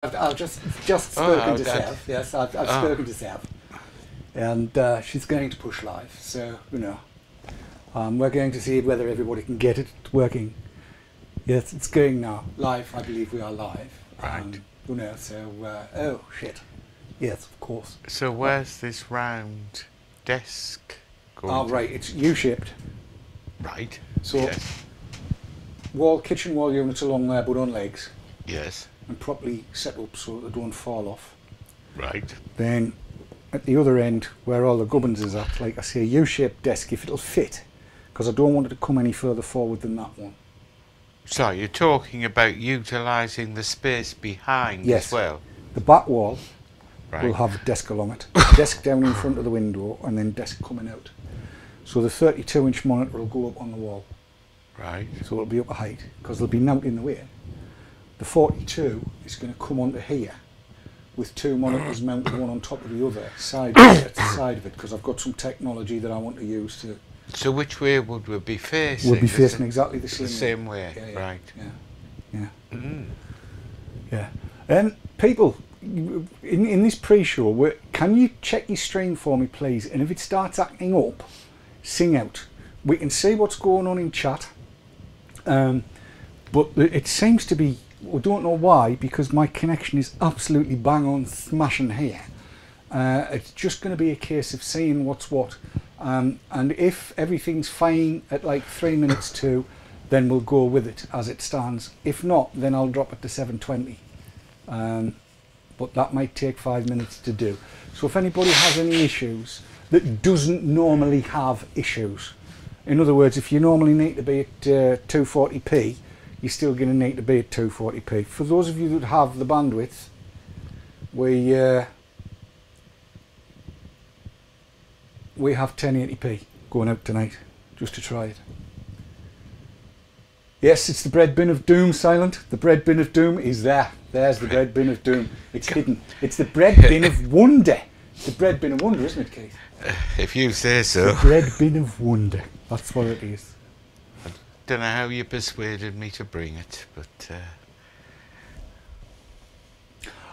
I've just spoken to Sav. Yes, I've spoken to Sav, and she's going to push live. So we're going to see whether everybody can get it working. Yes, it's going now live. I believe we are live. Right. Oh shit. Yes, of course. So where's this round desk going? Oh right, it's U-shaped. Right. So yes. kitchen wall units along there, but on legs. Yes. And properly set up so they don't fall off. Right. Then at the other end where all the gubbins is at, like I say, a U-shaped desk if it'll fit, because I don't want it to come any further forward than that one. So you're talking about utilising the space behind as well? The back wall right. will have a desk along it. Desk down in front of the window and then desk coming out. So the 32-inch monitor will go up on the wall. Right. So it'll be up a height because there'll be nothing in the way. The 42 is going to come onto here with two monitors mounted one on top of the other side at the side of it, because I've got some technology that I want to use to. So which way would we be facing? We'll be facing exactly the same way. Yeah, right. Yeah. Mm. Yeah. People, in this pre-show, can you check your stream for me, please? And if it starts acting up, sing out. We can see what's going on in chat. But it seems to be, I don't know why, because my connection is absolutely bang on smashing here. It's just going to be a case of seeing what's what. And if everything's fine at like 3 minutes to, then we'll go with it as it stands. If not, then I'll drop it to 720. But that might take 5 minutes to do. So if anybody has any issues that doesn't normally have issues, in other words, if you normally need to be at 240p, you're still going to need to be at 240p. For those of you that have the bandwidth, we have 1080p going out tonight, just to try it. Yes, it's the bread bin of doom, Silent. The bread bin of doom is there. There's the bread bin of doom. It's hidden. It's the bread bin of wonder. It's the bread bin of wonder, isn't it, Keith? If you say so. The bread bin of wonder. That's what it is. I don't know how you persuaded me to bring it, but...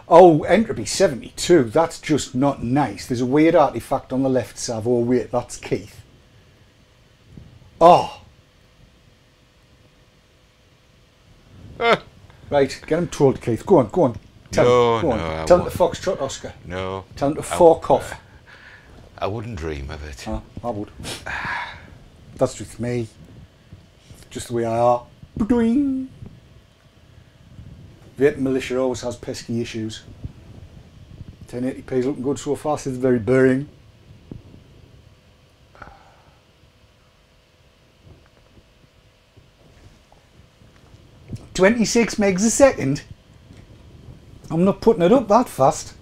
Oh, entropy 72. That's just not nice. There's a weird artifact on the left, Sav. Oh, wait, that's Keith. Oh. Right, get him told, Keith. Go on, go on. Tell him to foxtrot, Oscar. No. Tell him to fork off. I wouldn't dream of it. I would. That's just me. Just the way I are. Ba-doing. Vietnam militia always has pesky issues. 1080p is looking good so far, so it's very boring. "26 megs a second? I'm not putting it up that fast.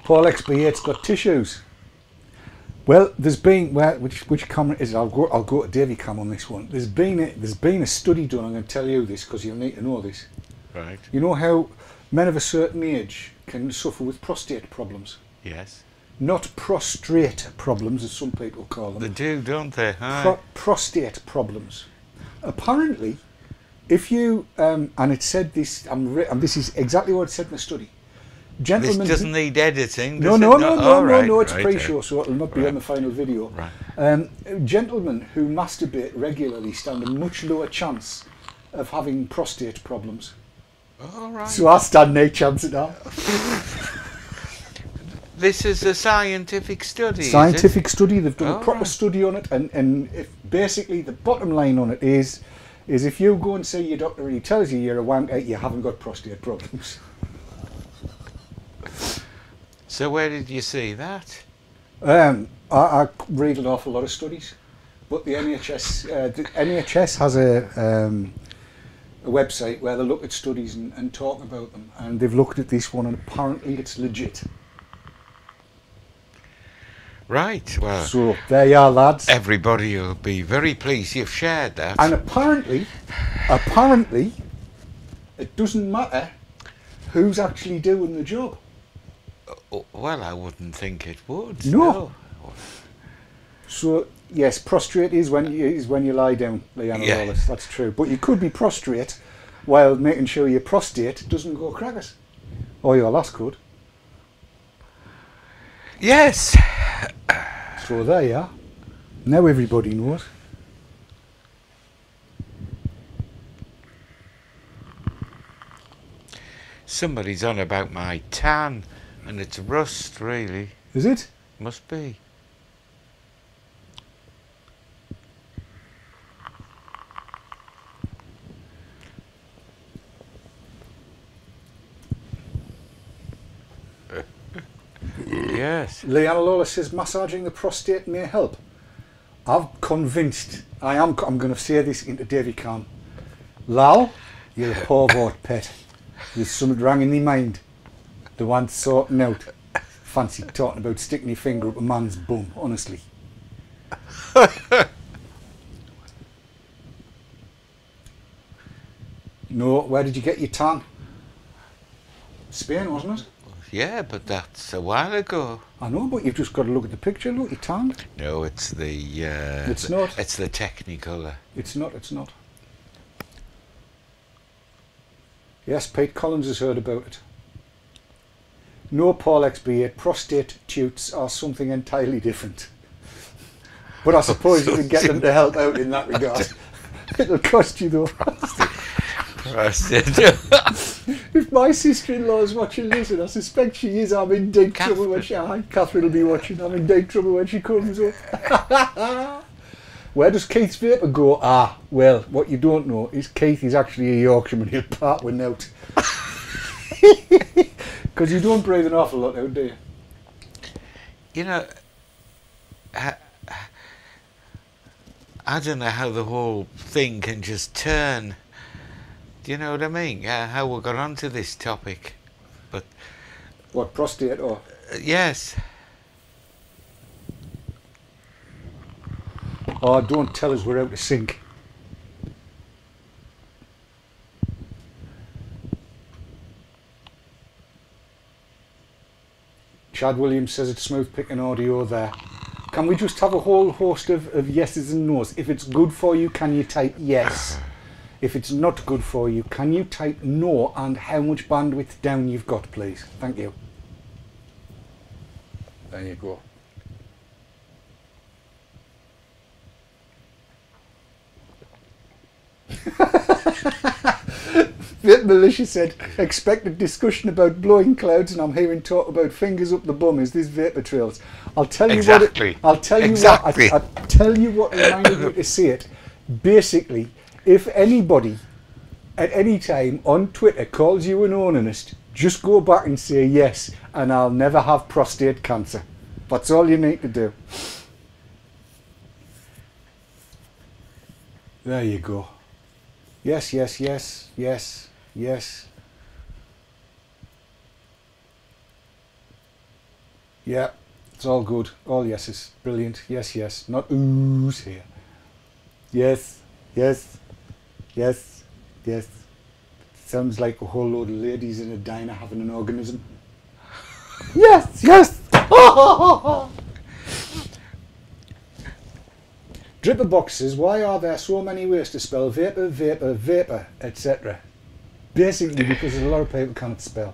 Paul XB8's got tissues. Well, there's been which camera is it? I'll go to Davy Cam on this one. There's been a study done. I'm going to tell you this because you'll need to know this. Right. You know how men of a certain age can suffer with prostate problems? Yes. Not prostrate problems, as some people call them. They do, don't they? Prostate problems. Apparently, if you and it said this, and this is exactly what it said in the study. Gentlemen, this doesn't need editing. No, it's pre-show, so it'll not be on the final video. Right. Gentlemen who masturbate regularly stand a much lower chance of having prostate problems. All right. So I stand no chance of that. This is a scientific study. Scientific study. They've done a proper study on it, and if basically the bottom line on it is if you go and see your doctor and he tells you you're a wanker, you haven't got prostate problems. So where did you see that? I read an awful lot of studies, but the NHS has a website where they look at studies and talk about them, and they've looked at this one and apparently it's legit. Right, well... So, there you are, lads. Everybody will be very pleased you've shared that. And apparently, it doesn't matter who's actually doing the job. Well, I wouldn't think it would. No. So yes, prostrate is when you lie down, Leanna Wallace. That's true. But you could be prostrate while making sure your prostate doesn't go crackers. Or your lass could. Yes. So there you are. Now everybody knows. Somebody's on about my tan, and it's rust, really. Is it? Must be. Yes. Leanna Lawler says massaging the prostate may help. I'm convinced. I'm going to say this into Davy Cam. Lal, you're a poor boy pet. There's something wrong in your mind. The one sorting out. Fancy talking about sticking your finger up a man's bum, honestly. No, where did you get your tan? Spain, wasn't it? Yeah, but that's a while ago. I know, but you've just got to look at the picture. Look, you're tanned. No, it's the... it's not. It's the Technicolor. It's not, it's not. Yes, Pete Collins has heard about it. No, Paul XB8, prostate tutes are something entirely different. But I suppose you can get them to help out in that regard. It'll cost you though. If my sister-in-law is watching this, and I suspect she is, I'm in deep trouble when she... Catherine will be watching. I'm in deep trouble when she comes up. Where does Keith's vapour go? Ah, well, what you don't know is Keith is actually a Yorkshireman. He'll part with out. Because you don't breathe an awful lot out, do you? You know, I don't know how the whole thing can just turn. Do you know what I mean? How we got onto this topic, but what, prostate or? Yes. Oh, don't tell us we're out of sync. Chad Williams says it's smooth picking audio there. Can we just have a whole host of yeses and nos? If it's good for you, can you type yes? If it's not good for you, can you type no and how much bandwidth down you've got, please? Thank you. There you go. Militia said, expected discussion about blowing clouds, and I'm hearing talk about fingers up the bum. Is this vapor trails? I'll tell you exactly. I'll tell you exactly. what. I'll tell you what reminded me to say it. Basically, if anybody at any time on Twitter calls you an onanist, just go back and say yes, and I'll never have prostate cancer. That's all you need to do. There you go. Yes, yes, yes, yes, yes. Yeah, it's all good. All yeses. Brilliant. Yes, yes. Not oohs here. Yes, yes, yes, yes. Sounds like a whole load of ladies in a diner having an organism. Yes, yes. Dripper boxes, why are there so many ways to spell vapor, vapor, vapor, etc.? Basically because a lot of people can't spell.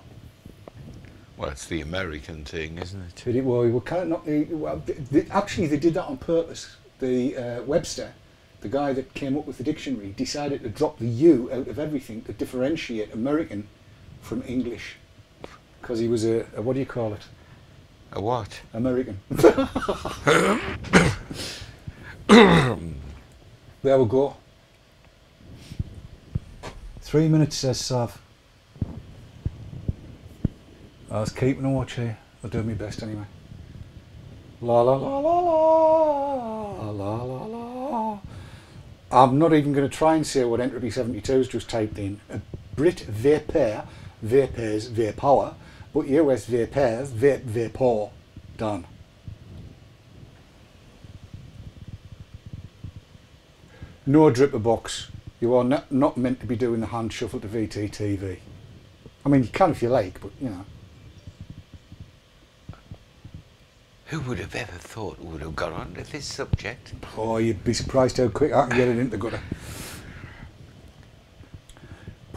Well, it's the American thing, isn't it? But actually, they did that on purpose. The Webster, the guy that came up with the dictionary, decided to drop the U out of everything to differentiate American from English. Because he was a, what do you call it? A what? American. There we go. 3 minutes, says Sav. I was keeping a watch here. I'll do my best anyway. La la la la la la la la. I'm not even going to try and say what Entropy 72's just typed in. Brit vapor, vapors, vapor, but US vapors, vapor. Done. No dripper box. You are not meant to be doing the hand shuffle to VTTV. I mean, you can if you like, but you know. Who would have ever thought we would have got onto this subject? Oh, you'd be surprised how quick I can get it into the gutter.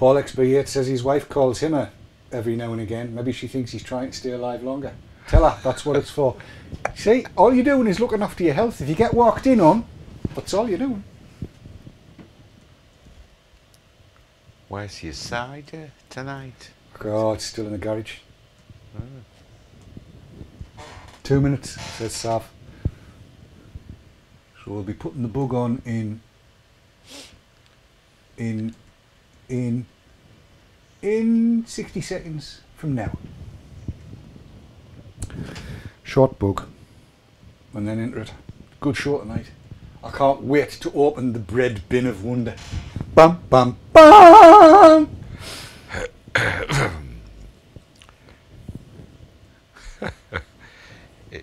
Paul XB8 says his wife calls him every now and again. Maybe she thinks he's trying to stay alive longer. Tell her that's what it's for. See, all you're doing is looking after your health. If you get walked in on, that's all you're doing. Where's your cider tonight? Oh, it's still in the garage. 2 minutes, says Sav. So we'll be putting the bug on in 60 seconds from now. Short bug, and then into it. Good show tonight. I can't wait to open the bread bin of wonder. Bam, bam, bam!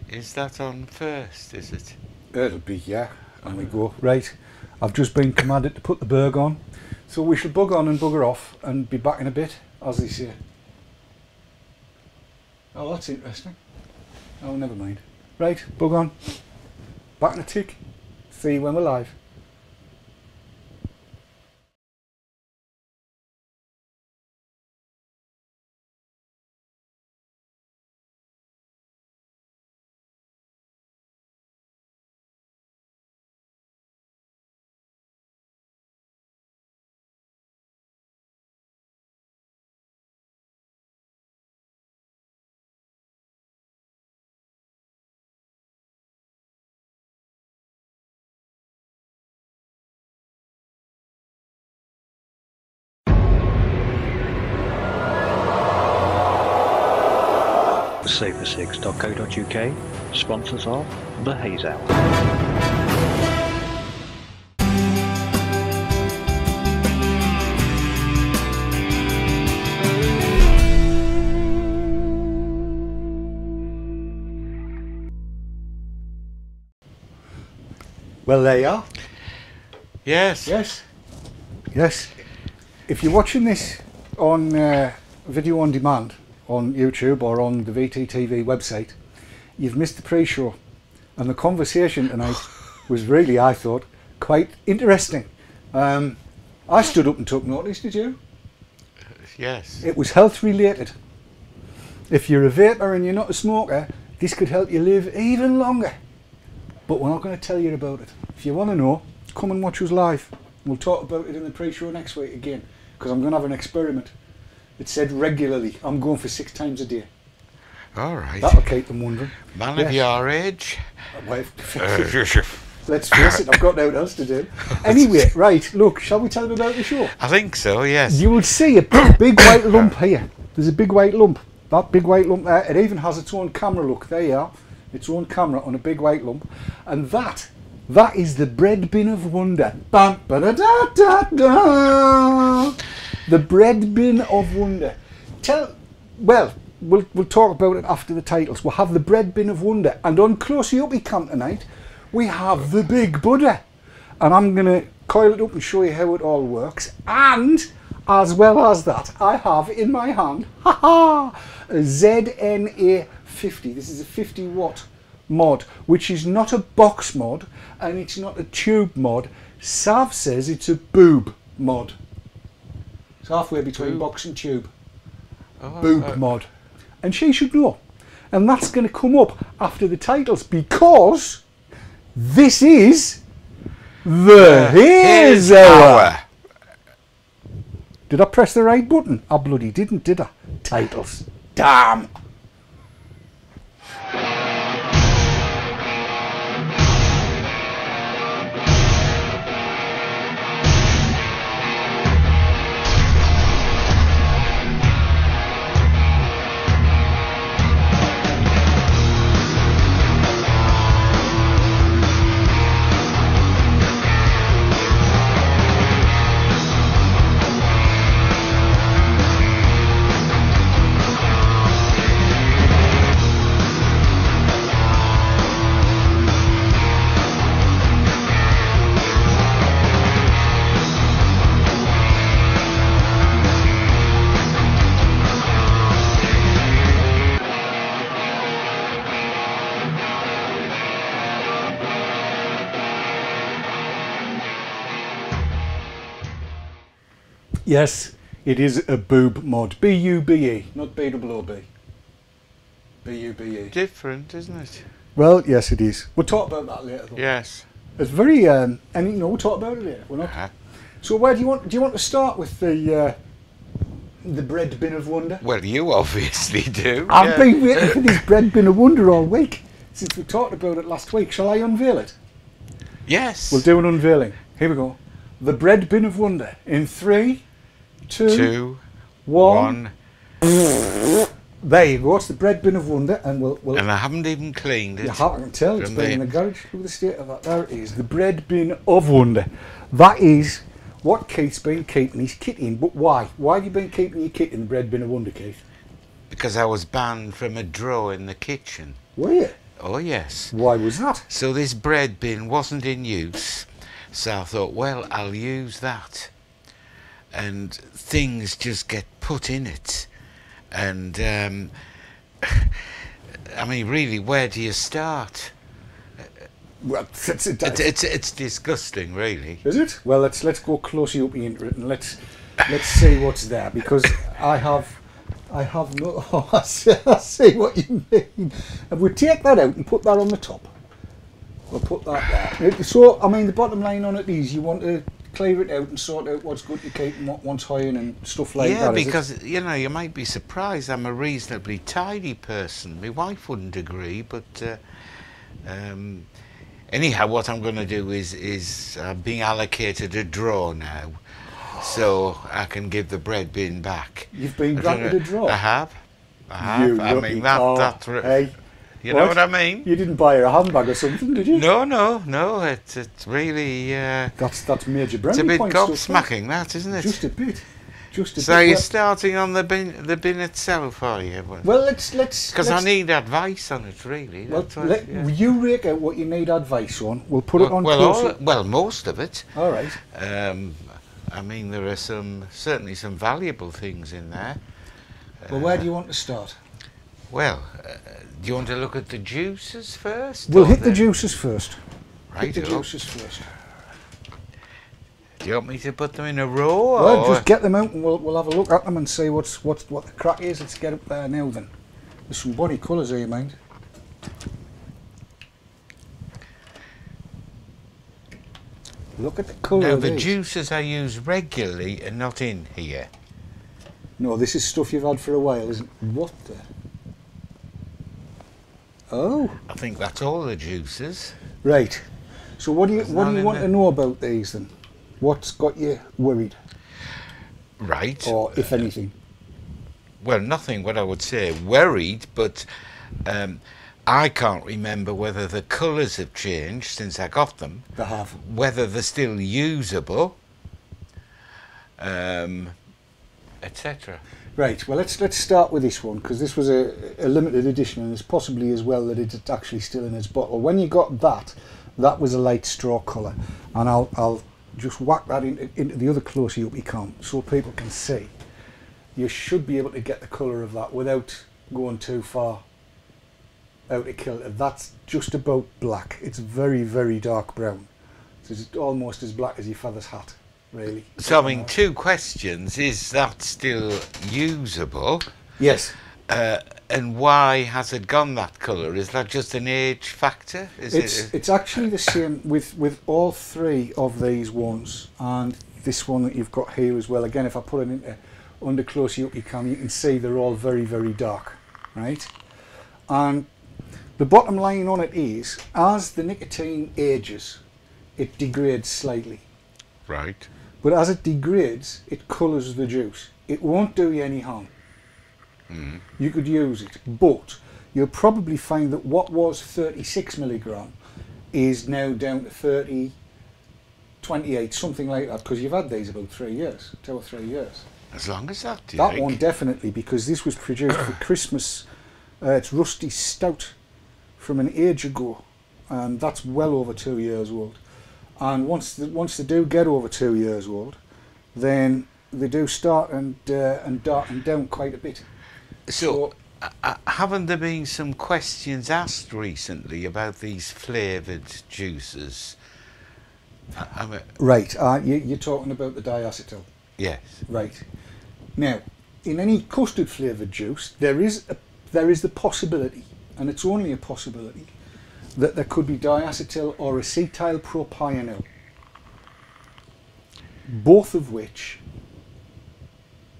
Is that on first, is it? It'll be, yeah. And we go. Right, I've just been commanded to put the burg on. So we shall bug on and bugger off and be back in a bit, as they say. Oh, that's interesting. Oh, never mind. Right, bug on. Back in a tick. See you when we're live. safersix.co.uk, sponsors of the Haze Hour. Well, there you are. Yes. Yes. Yes. If you're watching this on video on demand on YouTube or on the VTTV website, you've missed the pre-show. And the conversation tonight was really, I thought, quite interesting. I stood up and took notice, did you? Yes. It was health related. If you're a vapor and you're not a smoker, this could help you live even longer. But we're not going to tell you about it. If you want to know, come and watch us live. We'll talk about it in the pre-show next week again, because I'm going to have an experiment. It said regularly. I'm going for 6 times a day. All right. That'll keep them wondering. Man Yes. of your age. Well, let's face it, I've got nothing else to do. Anyway, right, look, shall we tell them about the show? I think so, yes. You will see a big white lump here. There's a big white lump. That big white lump there, it even has its own camera, look, there you are. Its own camera on a big white lump. And that is the bread bin of wonder. Bam, ba-da-da-da-da. The bread bin of wonder. We'll talk about it after the titles. We'll have the bread bin of wonder. And on Closey Uppy Camp tonight, we have the Big Buddha. And I'm going to coil it up and show you how it all works. And as well as that, I have in my hand, a ZNA50. This is a 50 watt mod, which is not a box mod and it's not a tube mod. Sav says it's a boob mod. It's halfway between box and tube. Boob mod. And she should know. And that's going to come up after the titles, because this is the Haze Hour. Did I press the right button? I bloody didn't, did I? Titles. Damn! Yes, It is a boob mod. B-U-B-E, not B-O-O-B. B-U-B-E. Different, isn't it? Well, yes, it is. We'll talk about that later, though. Yes. It's very, and you know, we'll talk about it later. We're not. So where do you want to start with the bread bin of wonder? Well, you obviously do. I've been waiting for this bread bin of wonder all week, since we talked about it last week. Shall I unveil it? Yes. We'll do an unveiling. Here we go. The bread bin of wonder in 3, 2, 1. There you go. It's the bread bin of wonder, and we'll and I haven't even cleaned it. You haven't, I can tell. It's From been in the garage. Look at the state of that. There it is. The bread bin of wonder. That is what Keith's been keeping his kit in. But why? Why have you been keeping your kit in the bread bin of wonder, Keith? Because I was banned from a drawer in the kitchen. Were you? Oh, yes. Why was that? So this bread bin wasn't in use. So I thought, well, I'll use that. And things just get put in it. And, I mean, really, where do you start? Well, It's disgusting, really. Is it? Well, let's go closely up into it and let's see what's there, because I have no. Oh, I see what you mean. If we take that out and put that on the top, we'll put that there. So, I mean, the bottom line on it is you want to clear it out and sort out what's good to keep and what one's hiding and stuff like that. Yeah, because, you know, you might be surprised. I'm a reasonably tidy person. My wife wouldn't agree, but anyhow, what I'm going to do is being allocated a drawer now, so I can give the bread bin back. You've been granted a drawer? I have. I mean, that's... Hey. You know what I mean? You didn't buy her a handbag or something, did you? No. It's really. That's major brownie. It's a bit point gobsmacking, that, isn't it? Just a bit. So you're starting on the bin itself, are you? Well, let's. Because I need advice on it, really. Well, you rake out what you need advice on. We'll put it on. Well, most of it. All right. I mean, there are certainly some valuable things in there. Well, where do you want to start? Well, do you want to look at the juices first? We'll hit the juices first. Right. Hit the juices first. Do you want me to put them in a row? Well, just get them out and we'll have a look at them and see what the crack is. Let's get up there now then. There's some body colours here, mind. Look at the colour. Now, of the these. juices I use regularly are not in here. No, this is stuff you've had for a while, isn't it? What the? Oh. I think that's all the juices. Right. So what do you want to know about these then? What's got you worried? Right. Or if anything? Well, nothing what I would say worried, but I can't remember whether the colours have changed since I got them. They have. Whether they're still usable, etc. Right, well let's start with this one, because this was a limited edition, and it's possibly as well that it's actually still in its bottle. When you got that was a light straw colour, and I'll just whack that into the other closely up you can, so people can see. You should be able to get the colour of that without going too far out of kilter. That's just about black. It's very, very dark brown. So it's almost as black as your father's hat, really. So, I mean, two questions. Is that still usable? Yes. And why has it gone that colour? Is that just an age factor? It's actually the same with all three of these ones, and this one that you've got here as well. Again, if I put it into under closely up you can see they're all very, very dark, right? And the bottom line on it is, as the nicotine ages, it degrades slightly. Right. But as it degrades, it colours the juice. It won't do you any harm. Mm. You could use it, but you'll probably find that what was 36 milligram is now down to 30, 28, something like that, because you've had these about 3 years, 2 or 3 years. As long as that, do you That think? one definitely, because this was produced for Christmas. It's Rusty Stout from an age ago, and that's well over 2 years old. And once they do get over 2 years old, then they do start and darken down quite a bit. So haven't there been some questions asked recently about these flavoured juices? Right, you're talking about the diacetyl. Yes. Right. Now, in any custard flavoured juice, there is the possibility, and it's only a possibility, that there could be diacetyl or acetyl propionyl, both of which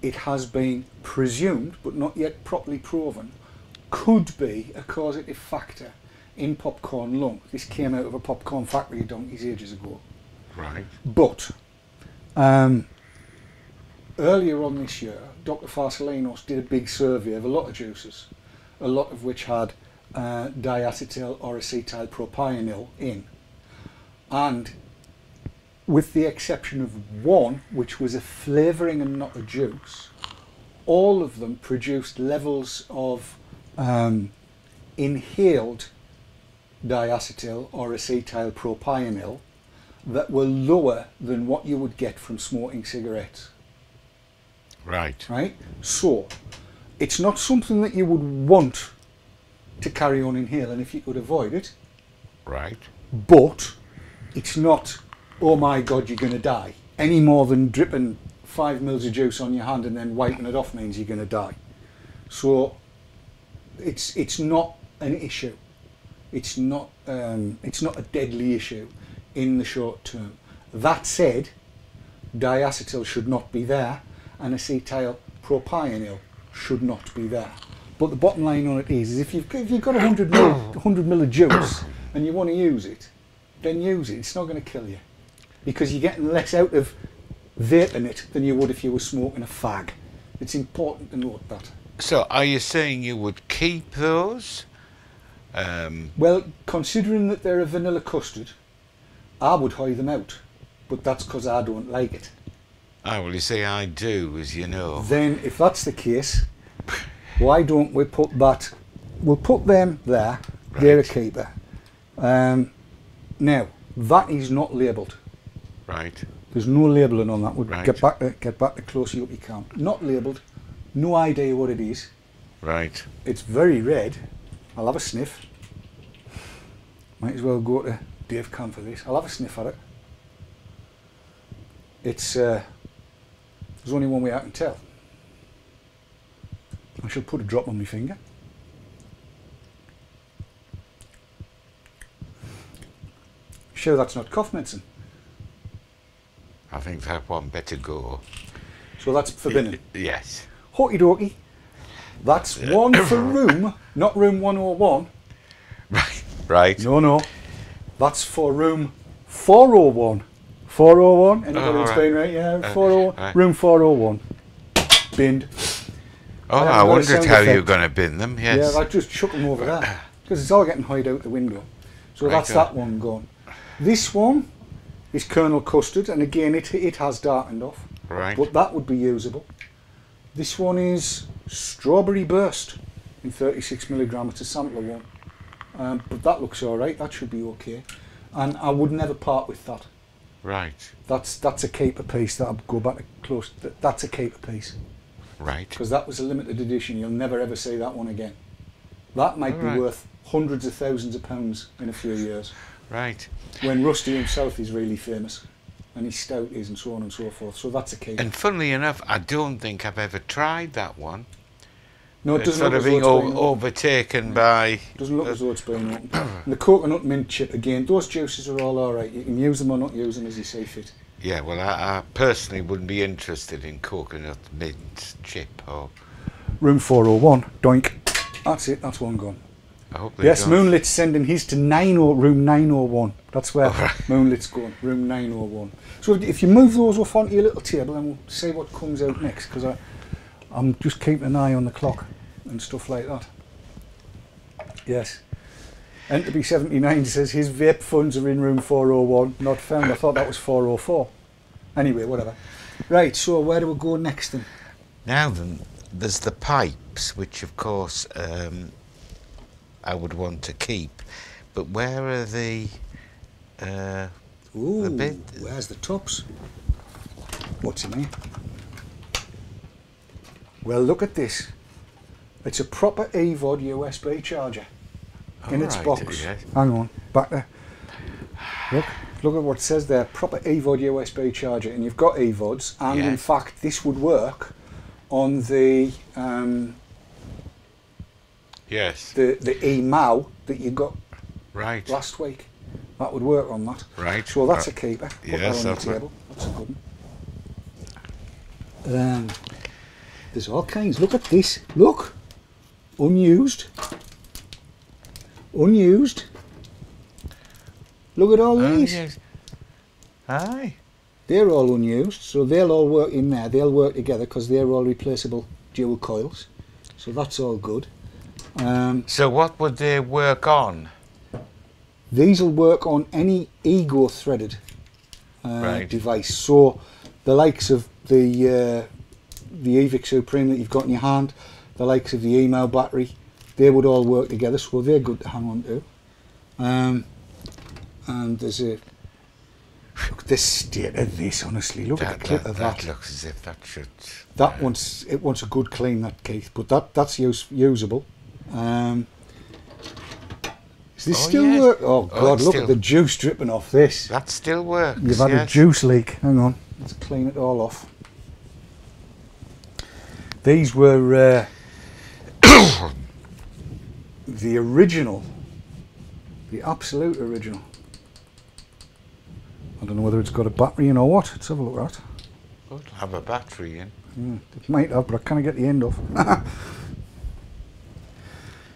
it has been presumed, but not yet properly proven, could be a causative factor in popcorn lung. This came out of a popcorn factory donkeys ages ago. Right. But earlier on this year, Dr. Farsalinos did a big survey of a lot of juices, a lot of which had diacetyl or acetyl propionyl in. And with the exception of one, which was a flavouring and not a juice, all of them produced levels of inhaled diacetyl or acetyl propionyl that were lower than what you would get from smoking cigarettes. Right. Right? So, it's not something that you would want to carry on inhaling if you could avoid it. Right. But it's not, oh my God, you're going to die, any more than dripping 5 mils of juice on your hand and then wiping it off means you're going to die. So it's not an issue. It's not a deadly issue in the short term. That said, diacetyl should not be there and acetyl propionyl should not be there. But the bottom line on it is if you've got 100 mil of juice and you want to use it, then use it. It's not going to kill you because you're getting less out of vaping it than you would if you were smoking a fag. It's important to note that. So are you saying you would keep those? Well, considering that they're a vanilla custard, I would hide them out, but that's because I don't like it. Oh, well, you see, I do, as you know. Then, if that's the case, why don't we put that? We'll put them there. Right. They're a keeper. Now, that is not labelled. Right. There's no labelling on that. We'll right. get back to closely up you can. Not labelled. No idea what it is. Right. It's very red. I'll have a sniff. Might as well go to Dave Can for this. I'll have a sniff at it. It's there's only one way I can tell. I shall put a drop on my finger. Sure that's not cough medicine? I think that one better go. So that's forbidden? Yes. Okie dokie. That's one for room, not room 101. Right. Right. No. That's for room 401. 401? Anybody in Spain, right? Yeah, 401. Room 401. Binned. Oh, I wondered how you were going to bin them, yes. Yeah, I just chuck them over there. Because it's all getting hid out the window. So right, that's that one gone. This one is kernel custard, and again, it has darkened off. Right. But that would be usable. This one is strawberry burst in 36 milligram. It's a sampler one. But that looks alright, that should be okay. And I would never part with that. Right. That's a keeper piece that I'll go back to close. That's a keeper piece. Right. Because that was a limited edition. You'll never ever see that one again. That might be worth hundreds of thousands of pounds in a few years. Right. When Rusty himself is really famous. And his stout is and so on and so forth. So that's a keeper. And funnily enough, I don't think I've ever tried that one. No, it doesn't look as though it's being overtaken by... Doesn't look as though it's been opened. And the coconut mint chip, again, those juices are all alright. You can use them or not use them as you see fit. Yeah, well, I personally wouldn't be interested in coconut mint chip or... Room 401, doink. That's it, that's one gone. I hope they yes, don't. Moonlit's sending his to room 901. That's where Moonlit's going, room 901. So if you move those off onto your little table, then we'll see what comes out next, because I'm just keeping an eye on the clock and stuff like that. Yes. Enterby79 says his vape funds are in room 401, not found. I thought that was 404. Anyway, whatever. Right, so where do we go next then? Now then, there's the pipes, which of course I would want to keep. But where are the bit? Where's the tops? What's in here? Well, look at this. It's a proper EVOD USB charger in its box. Yes. Hang on, back there. Look at what it says there. Proper EVOD USB charger, and you've got EVODs, and in fact, this would work on the Yes. the e-mau that you got Right. last week. That would work on that. Right. So that's a keeper. Put yes, that on that's the table. That's a good one. There's all kinds. Look at this. Look. Unused. Unused. Look at all these. Yes. Aye. They're all unused, so they'll all work in there. They'll work together because they're all replaceable dual coils. So that's all good. So what would they work on? These will work on any ego threaded Right. device. So the likes of the EVIC Supreme that you've got in your hand, the likes of the email battery, they would all work together. So they're good to hang on to. And there's a look at the state of this. Honestly, look at the clip of that. That looks as if that should. That wants a good clean, that Keith, but that's usable. Is this still yes. work? Oh God, look still, at the juice dripping off this. That still works. You've had a juice leak. Hang on, let's clean it all off. These were the original, the absolute original. I don't know whether it's got a battery in or what. Let's have a look at it. It'll have a battery in. It might have, but I can't get the end off.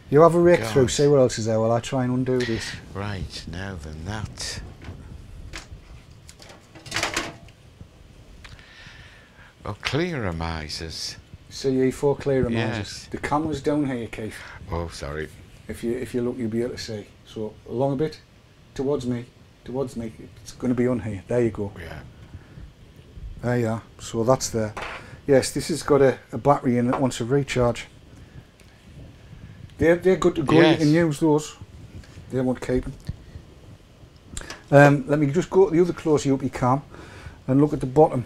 You have a rake through, see what else is there while I try and undo this. Right, now then that. Oh, clearomisers. CE4 clearomisers. Yes. The camera's down here, Keith. Oh, sorry. If you look, you'll be able to see. So along a bit, towards me. It's going to be on here. There you go. Yeah. There you are. So that's there. Yes, this has got a battery in that wants a recharge. They're good to go. Yes. You can use those. They won't keep them. Let me just go to the other close up you can and look at the bottom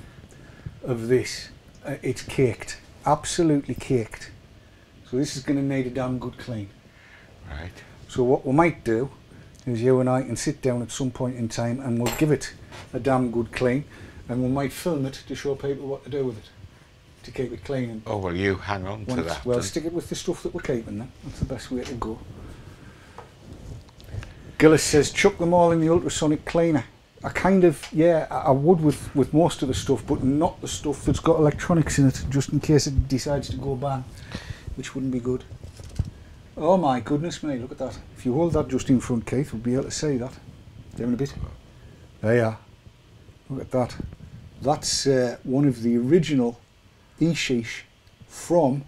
of this. It's caked, absolutely caked. So this is going to need a damn good clean. Right. So what we might do is you and I can sit down at some point in time and we'll give it a damn good clean, and we might film it to show people what to do with it to keep it clean. And Oh, well, you hang on to that. well, then. stick it with the stuff that we're keeping then. That's the best way to go. Gillis says chuck them all in the ultrasonic cleaner. I kind of, yeah, I would with most of the stuff, but not the stuff that's got electronics in it, just in case it decides to go bang, which wouldn't be good. Oh my goodness me, look at that. If you hold that just in front, Keith, we'll be able to see that. Down a bit. There you are. Look at that. That's one of the original e-cigs from,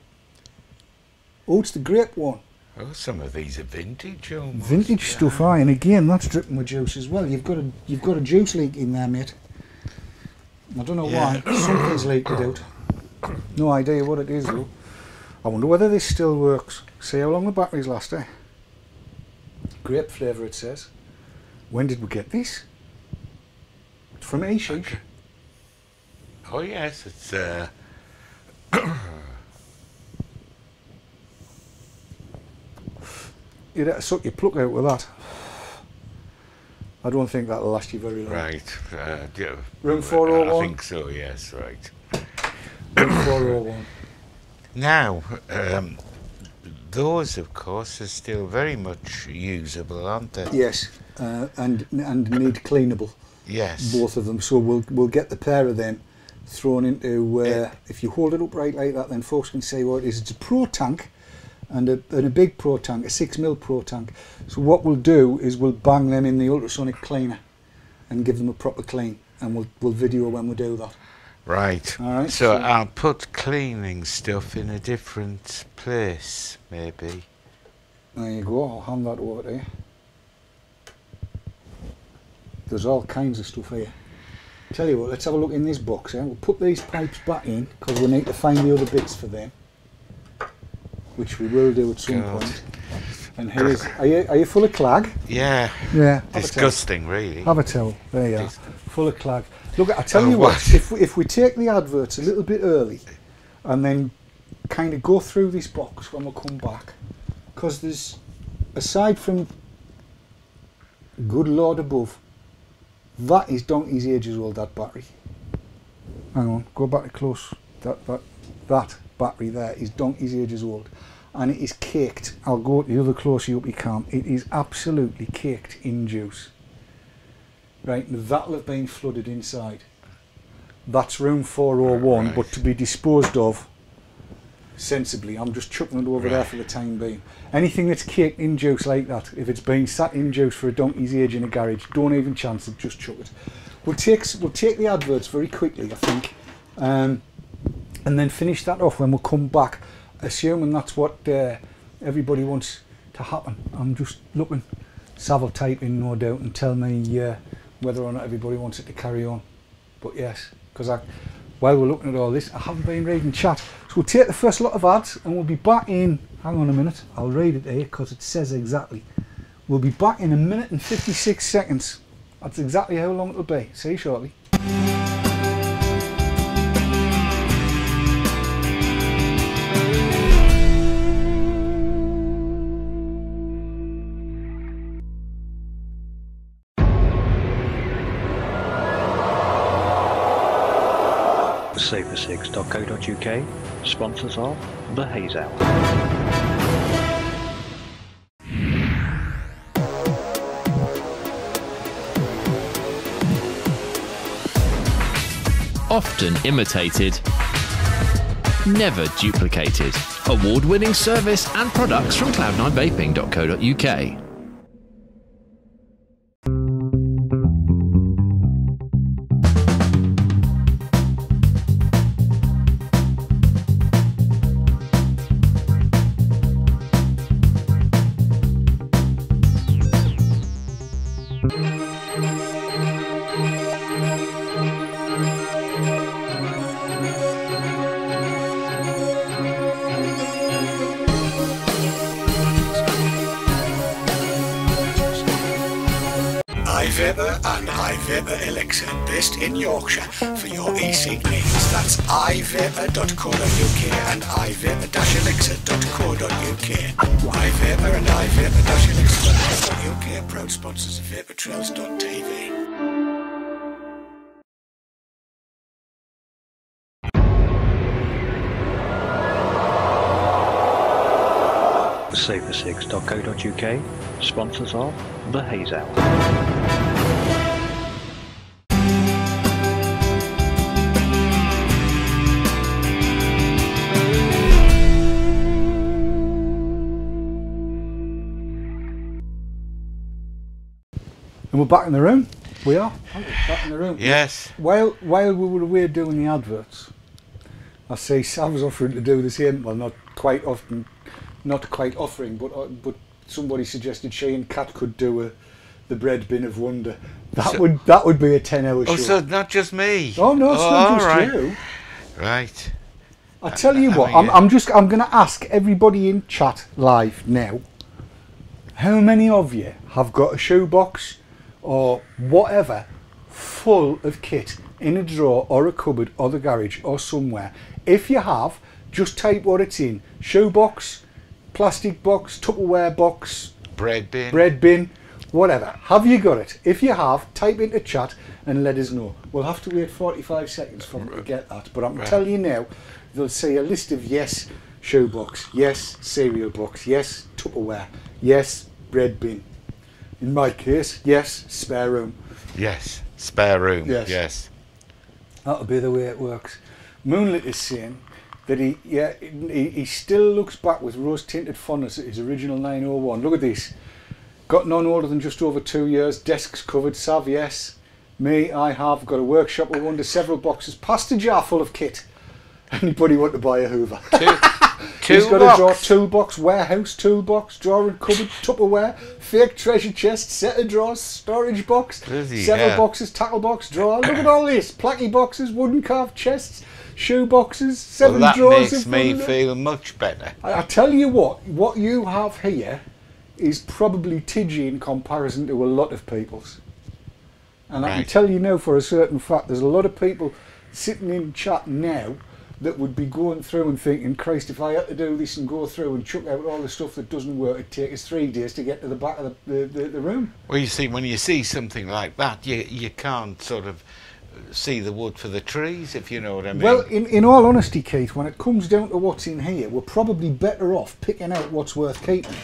oh, it's the grape one. Oh, some of these are vintage almost. Vintage stuff, aye, and again that's dripping with juice as well. You've got a juice leak in there, mate. I don't know why. Something's leaked out. No idea what it is though. I wonder whether this still works. See how long the batteries last, eh? Grape flavour it says. When did we get this? It's from e-cigs. Oh yes, it's You'd have to suck your pluck out with that. I don't think that'll last you very long. right. Yeah, Room 401? I think so. Yes, right. Room 401. Now, those of course are still very much usable, aren't they? Yes, and need cleanable. Yes. Both of them. So we'll get the pair of them thrown into. If you hold it upright like that, then folks can see what it is. It's a Pro tank, and a big Pro tank, a 6mm Pro tank. So what we'll do is we'll bang them in the ultrasonic cleaner, and give them a proper clean, and we'll video when we do that. Right. All right. So I'll put cleaning stuff in a different place, maybe. There you go. I'll hand that over to you. There's all kinds of stuff here. Tell you what, let's have a look in this box. We'll put these pipes back in because we need to find the other bits for them, which we will do at some point. And here's, are you full of clag? Yeah. Yeah. Disgusting, really. Have a towel. There you are. Full of clag. Look, I tell you what. If we take the adverts a little bit early, and then kind of go through this box when we come back, because there's, aside from good Lord above, that is donkey's ages old, that battery. Hang on, go back to close. That battery there is donkey's ages old, and it is caked. I'll go to the other closer up you can. It is absolutely caked in juice. Right, that'll have been flooded inside. That's room 401, right. but to be disposed of sensibly. I'm just chucking it over there for the time being. Anything that's caked in juice like that, if it's been sat in juice for a donkey's age in a garage, don't even chance it, just chuck it. We'll take the adverts very quickly, I think, and then finish that off when we'll come back, assuming that's what everybody wants to happen. I'm just looking. Sav will type in, no doubt, and tell me whether or not everybody wants it to carry on. But yes, because while we're looking at all this, I haven't been reading chat. So we'll take the first lot of ads and we'll be back in, hang on a minute, I'll read it here because it says exactly. We'll be back in 1 minute and 56 seconds. That's exactly how long it'll be. See you shortly. Safer6.co.uk, sponsors of the Haze Hour. Often imitated, never duplicated. Award-winning service and products from cloud9vaping.co.uk. iVapor and iVapor Elixir, based in Yorkshire, for your e-cig needs. That's ivapor.co.uk and ivapor-elixir.co.uk. iVapor and ivapor-elixir.co.uk, proud sponsors of vaportrails.tv. Safer6.co.uk, sponsors of the Haze Hour. And we're back in the room. We are, aren't we? Back in the room. Yes. While we were away doing the adverts, I see Sam was offering to do the same. Well, not quite offering, but somebody suggested she and Kat could do the bread bin of wonder. That would be a 10-hour show. Oh, so not just me. Oh no, it's not just right. you. Right. I tell you what, mean, I'm going to ask everybody in chat live now. How many of you have got a shoebox or whatever full of kit in a drawer or a cupboard or the garage or somewhere? If you have, just type what it's in. Shoebox, plastic box, Tupperware box, bread bin, whatever. Have you got it? If you have, type into chat and let us know. We'll have to wait 45 seconds for them to get that, but I'm telling you now, they'll see a list of yes, shoebox, yes, cereal box, yes, Tupperware, yes, bread bin. In my case, yes, spare room. Yes, spare room. Yes. That'll be the way it works. Moonlit is saying that he still looks back with rose-tinted fondness at his original 901. Look at this. Got none older than just over 2 years. Desks covered. Sav, yes. Me, I have got a workshop of under several boxes. Past a jar full of kit. Anybody want to buy a Hoover? He's got a drawer, toolbox, warehouse, toolbox, drawer and cupboard, Tupperware, fake treasure chest, set of drawers, storage box, several boxes, tackle box, drawer. Look at all this. Placky boxes, wooden carved chests, shoe boxes, seven that drawers. Makes me feel much better. I tell you what you have here is probably tidgy in comparison to a lot of people's. And I can tell you now for a certain fact, there's a lot of people sitting in chat now that would be going through and thinking, Christ, if I had to do this and go through and chuck out all the stuff that doesn't work, it'd take us 3 days to get to the back of the room. Well, you see, when you see something like that, you can't sort of see the wood for the trees, if you know what I mean. Well, in all honesty, Keith, when it comes down to what's in here, we're probably better off picking out what's worth keeping.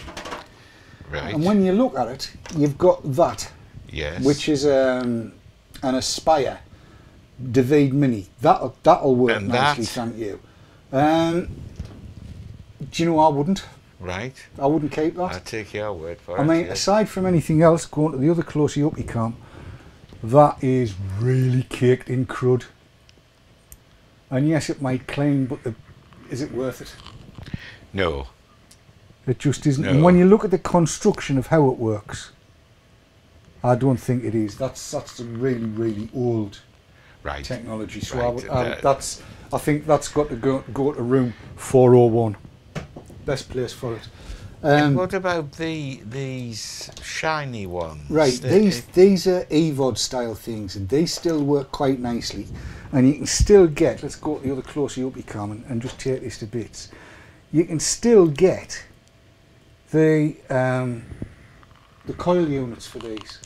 Right. And when you look at it, you've got that, Yes. which is an Aspire David Mini. That'll work And nicely, that? thank you. Do you know I wouldn't? Right. I wouldn't keep that. I'll take your word for I it. mean, yes. aside from anything else, going to the other closey up you come, that is really caked in crud. And yes, it might clean, but is it worth it? No. It just isn't. No. And when you look at the construction of how it works, I don't think it is. That's a really, really old Right. technology. So Right, I think that's got to go to room 401. Best place for it. And what about these shiny ones? Right, The- these are EVOD style things, and they still work quite nicely. And you can still get, let's go to the other closely up you come and just take this to bits. You can still get the coil units for these.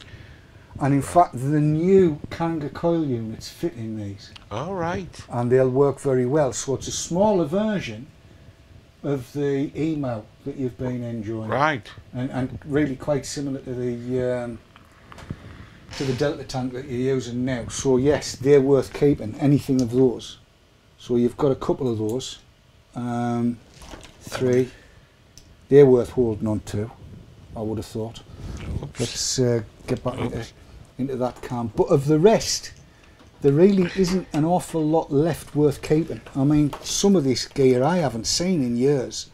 And in fact, the new Kanga coil units fit in these. All right. And they'll work very well. So it's a smaller version of the email that you've been enjoying. Right. And really quite similar to the Delta tank that you're using now. So yes, they're worth keeping, anything of those. So you've got a couple of those. 3. They're worth holding on to, I would have thought. Oops. Let's get back into that camp. But of the rest, there really isn't an awful lot left worth keeping. I mean, some of this gear I haven't seen in years.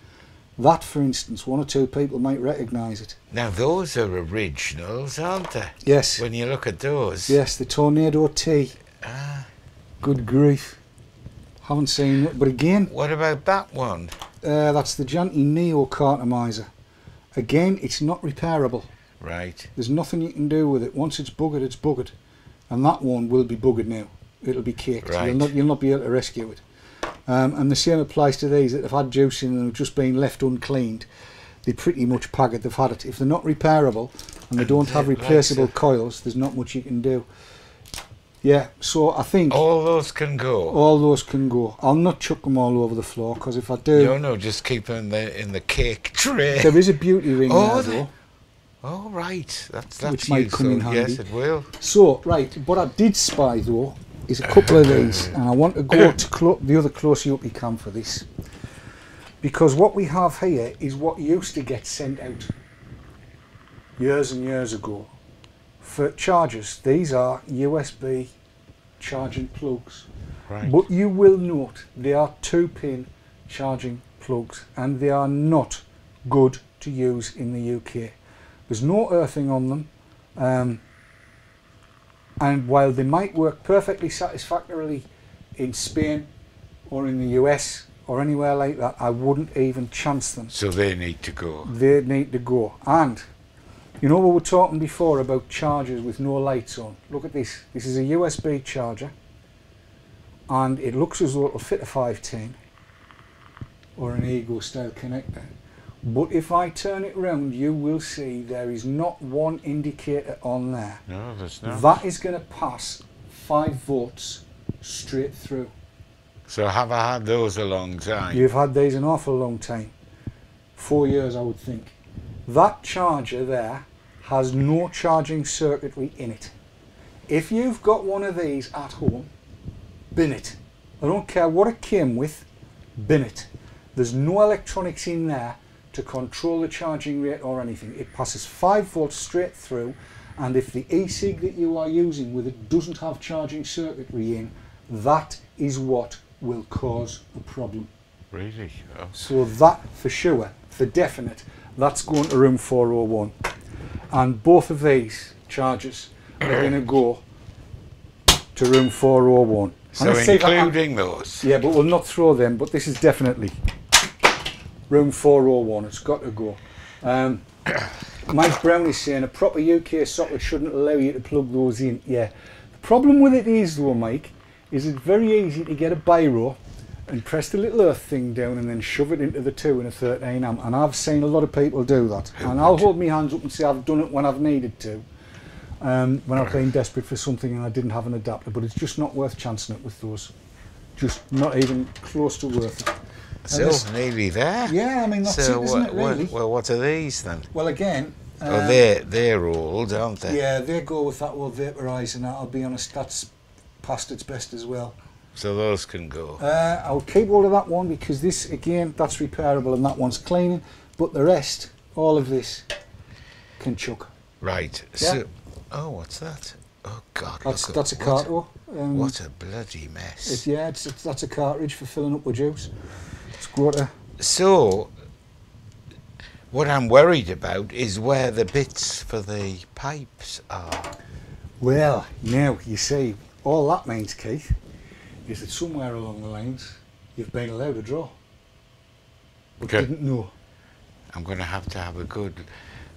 That, for instance, 1 or 2 people might recognise it. Now those are originals, aren't they? Yes. When you look at those. Yes, the Tornado T. Ah. Good grief. Haven't seen it, but again, What about that one? that's the Janty Neo Cartomizer. Again, it's not repairable. Right. There's nothing you can do with it. Once it's buggered, it's buggered. And that one will be buggered now. It'll be caked. Right. You'll not be able to rescue it. And the same applies to these that have had juice in them and have just been left uncleaned. They're pretty much pagged. They've had it. If they're not repairable and they don't have replaceable coils, there's not much you can do. Yeah, so I think All those can go. all those can go. I'll not chuck them all over the floor, because if I do, No, just keep them in the cake tray. there is a beauty ring Oh, there though. Oh, right. That's Which might come in useful. handy. Yes, it will. So, right, what I did spy though is a couple of these, and I want to go to the other closely up you can for this, because what we have here is what used to get sent out years and years ago for chargers. These are USB charging plugs, Right. but you will note they are 2-pin charging plugs, and they are not good to use in the UK. There's no earthing on them, and while they might work perfectly satisfactorily in Spain or in the US or anywhere like that, I wouldn't even chance them. So they need to go. They need to go. And you know, we were talking before about chargers with no lights on. Look at this. This is a USB charger, and it looks as though it'll fit a 510 or an Ego style connector. But if I turn it round, you will see there is not one indicator on there. No, there's not. That is going to pass 5 volts straight through. So have I had those a long time? You've had these an awful long time. 4 years, I would think. That charger there has no charging circuitry in it. If you've got one of these at home, bin it. I don't care what it came with, bin it. There's no electronics in there to control the charging rate or anything. It passes 5 volts straight through, and if the e-cig that you are using with it doesn't have charging circuitry in, that is what will cause a problem. Really? Oh. So that for sure, for definite, that's going to room 401. And both of these chargers are going to go to room 401. So including those? Yeah, but we'll not throw them, but this is definitely room 401. It's got to go. Mike Brown is saying a proper UK socket shouldn't allow you to plug those in. Yeah. The problem with it is though, Mike, is it's very easy to get a biro and press the little earth thing down and then shove it into the 2 and a 13 amp, and I've seen a lot of people do that, and I'll hold my hands up and say I've done it when I've needed to, when I've been desperate for something and I didn't have an adapter, but it's just not worth chancing it with those. Just not even close to worth it. So nearly there. Yeah, I mean that's so it, isn't it? Really. Well, what are these then? Well, again. Oh, they're old, aren't they? Yeah, they go with that old vaporizer. Now, I'll be honest, that's past its best as well. So those can go. I'll keep hold of that one because this, again, that's repairable and that one's cleaning. But the rest, all of this, can chuck. Right. Yeah. So, oh, what's that? Oh God, That's a cartridge. What a bloody mess. That's a cartridge for filling up with juice. It's water. So, what I'm worried about is where the bits for the pipes are. Well, now you see, all that means, Keith, is that somewhere along the lines you've been allowed a draw, but didn't know. I'm going to have a good.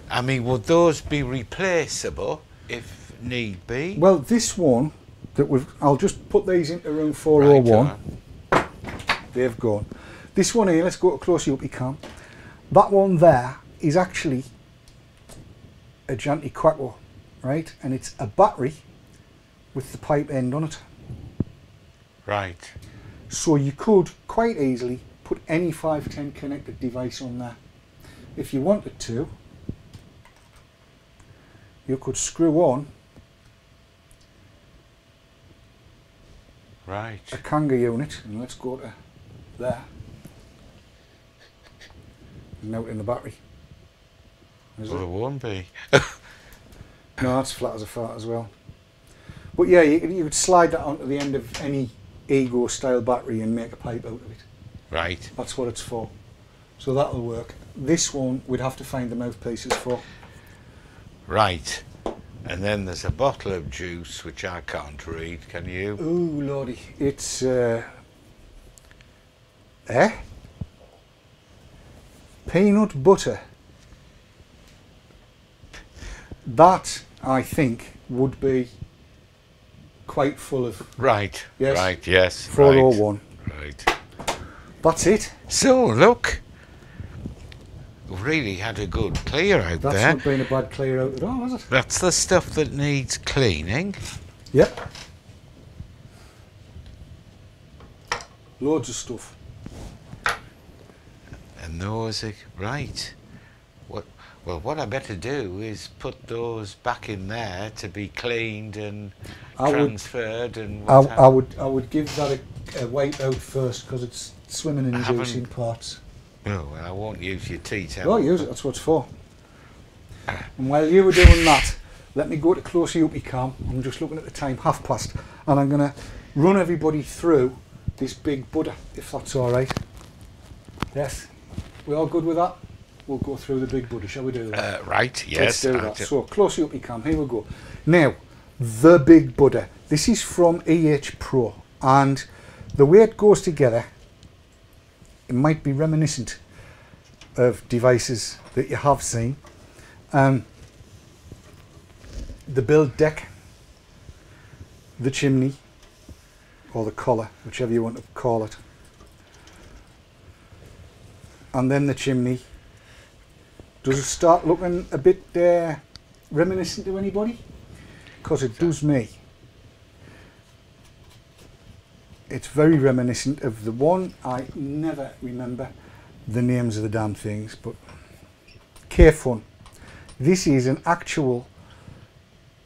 I mean, would those be replaceable if need be? Well, this one that I'll just put these into room 401. Right, they've gone. This one here, let's go closer up you can. That one there is actually a Janty Quaco, right? And it's a battery with the pipe end on it. Right. So you could quite easily put any 510 connected device on there. If you wanted to, you could screw on a Kanga unit, and let's go to there. Out in the battery. Well, it won't be. No, that's flat as a fart as well. But yeah, you would slide that onto the end of any Ego style battery and make a pipe out of it. Right. That's what it's for. So that'll work. This one we'd have to find the mouthpieces for. Right. And then there's a bottle of juice which I can't read. Can you? Ooh, lordy. It's peanut butter. That, I think, would be quite full of. Right. Yes. Right. Yes. 401. Right. That's it. So look, we've really had a good clear out there. That's not been a bad clear out at all, has it? That's the stuff that needs cleaning. Yep. Loads of stuff. And those are right. What I better do is put those back in there to be cleaned and transferred. I would give that a wipe out first because it's swimming in juice in parts. Oh, well, I won't use your tea towel. Oh, use it. That's what it's for. And while you were doing that, let me go to closer up you can. I'm just looking at the time, past, and I'm going to run everybody through this Big Buddha, if that's all right. Yes. We all good with that? We'll go through the Big Buddha, shall we do that? Right, yes. Let's do that. So, closer up you can, here we go. Now, the Big Buddha. This is from EH Pro, and the way it goes together, it might be reminiscent of devices that you have seen. The build deck, the chimney, or the collar, whichever you want to call it. And then the chimney. Does it start looking a bit reminiscent to anybody? Because it does me. It's very reminiscent of the one. I never remember the names of the damn things, but K-Fun. This is an actual,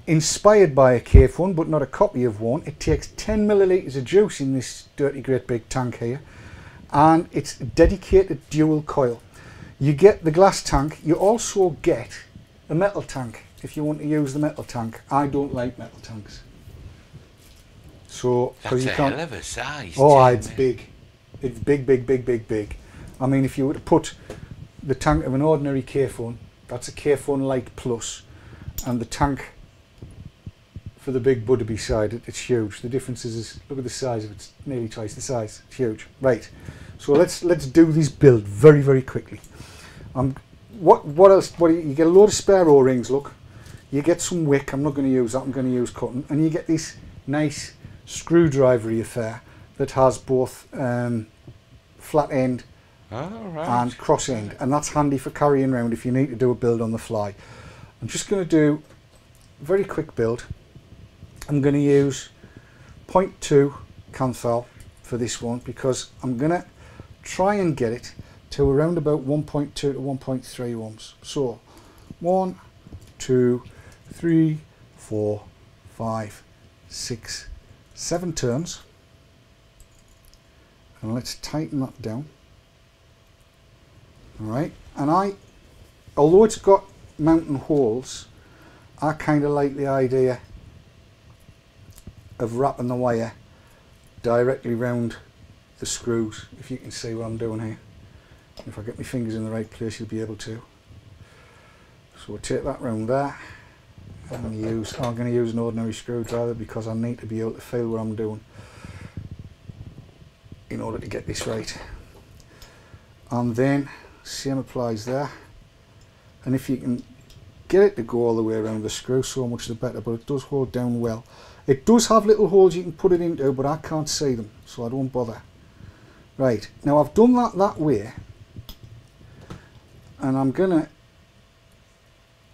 inspired by a K-Fun, but not a copy of one. It takes 10 millilitres of juice in this dirty great big tank here, and it's a dedicated dual coil. You get the glass tank, you also get a metal tank if you want to use the metal tank. I don't like metal tanks. So, that's you a can't, hell of a size. oh, it's big. It's big, big, big, big, big. I mean, if you were to put the tank of an ordinary K-Fun, that's a K-Fun Light Plus, and the tank for the Big Buddha beside it, it's huge. The difference is look at the size of it, it's nearly twice the size. It's huge. Right. So let's do this build very, very quickly. What else? You get a load of spare O-rings. Look, you get some wick. I'm not going to use that. I'm going to use cotton, and you get this nice screwdrivery affair that has both flat end and cross end, and that's handy for carrying around if you need to do a build on the fly. I'm just going to do very quick build. I'm going to use 0.2 Canthal for this one because I'm going to try and get it to around about 1.2 to 1.3 ohms. So 1, 2, 3, 4, 5, 6, 7 turns, and let's tighten that down. Alright, and although it's got mounting holes, I kind of like the idea of wrapping the wire directly round the screws, if you can see what I'm doing here. If I get my fingers in the right place, you'll be able to. So we'll take that round there. I'm going to use an ordinary screwdriver because I need to be able to feel what I'm doing in order to get this right. And then same applies there. And if you can get it to go all the way around the screw, so much the better, but it does hold down well. It does have little holes you can put it into, but I can't see them, so I don't bother. Right, now I've done that way, and I'm going to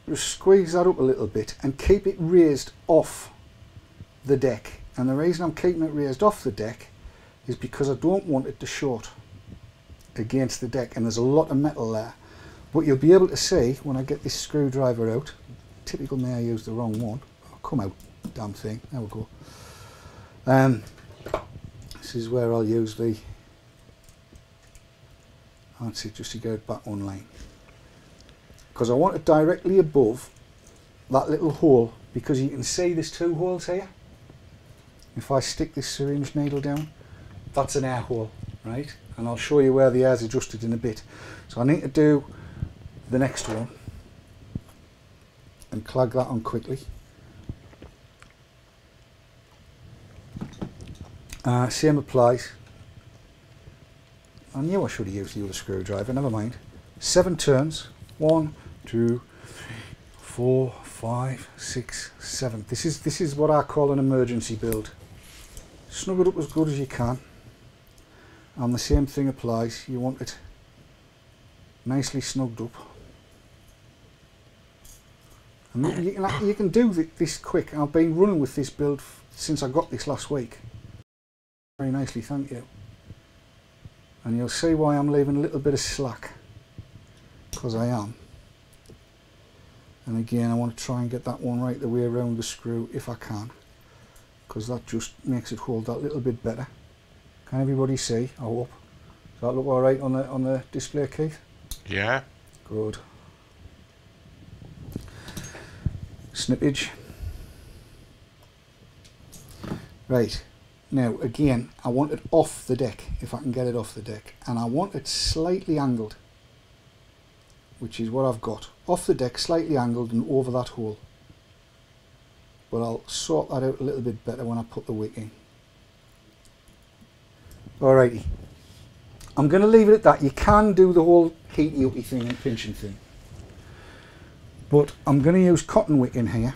just squeeze that up a little bit and keep it raised off the deck. And the reason I'm keeping it raised off the deck is because I don't want it to short against the deck, and there's a lot of metal there. But you'll be able to see when I get this screwdriver out. Typical me, I used the wrong one. Oh, come out, damn thing. There we go. This is where I'll use the, that's it, just to get it back online. Because I want it directly above that little hole, because you can see there's 2 holes here. If I stick this syringe needle down, that's an air hole, right? And I'll show you where the air's adjusted in a bit. So I need to do the next one and clag that on quickly. Same applies. I knew I should have used the other screwdriver, never mind. 7 turns. 1, 2, 3, 4, 5, 6, 7. This is what I call an emergency build. Snug it up as good as you can, and the same thing applies. You want it nicely snugged up. And you can do this quick. I've been running with this build since I got this last week. Very nicely, thank you. And you'll see why I'm leaving a little bit of slack, because I am. And again, I want to try and get that one right the way around the screw if I can, because that just makes it hold that little bit better. Can everybody see? I hope. Does that look all right on the display, Keith? Yeah. Good. Snippage. Right. Now again, I want it off the deck, if I can get it off the deck, and I want it slightly angled, which is what I've got. Off the deck, slightly angled and over that hole. But I'll sort that out a little bit better when I put the wick in. Alrighty. I'm going to leave it at that. You can do the whole heaty-uppy thing and pinching thing. But I'm going to use cotton wick in here.